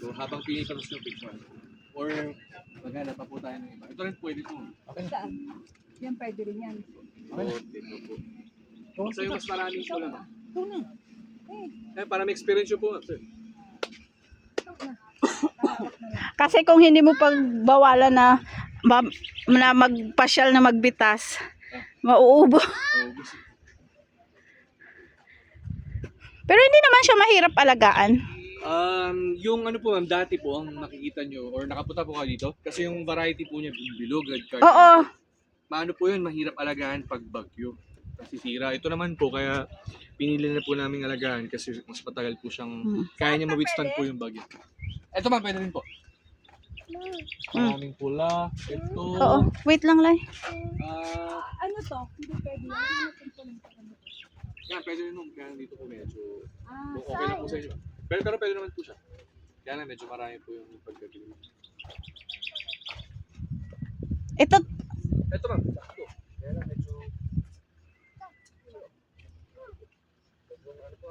So habang piniparos yung picture, or maghanap pa po tayo ng iba. Ito rin pwede po. Okay. Saan? Yan, pwede rin yan. Okay. Dito po. So yung mas maraming po lang. Ito na. Eh, para may experience po. Sir. Kasi kung hindi mo pagbawalan na magpasyal na magbitas, mauubo. Oh, gusto. Pero hindi naman siya mahirap alagaan. Yung ano po ma'am, dati po ang makikita nyo or nakapunta po kayo dito kasi yung variety po niya, bilog, red card. Oo. Maano po yun, mahirap alagaan pag bagyo. Kasi sira. Ito naman po, kaya pinili na po namin alagaan kasi mas matagal po siyang, kaya niya ma-withstand po yung bagyo. Ito ma'am, pwede rin po. Maraming pula. Ito. Oo. Wait lang, Lai. Ano to? Hindi pwede yan. Ano to? Yan, pwede rin nung, kaya dito po medyo, Ah, kung okay lang po sa inyo. Pero pwede naman po siya. Kaya na medyo marami po yung pagkabili. Ito, Ito ma'am, sakto. Kaya lang medyo, ano po,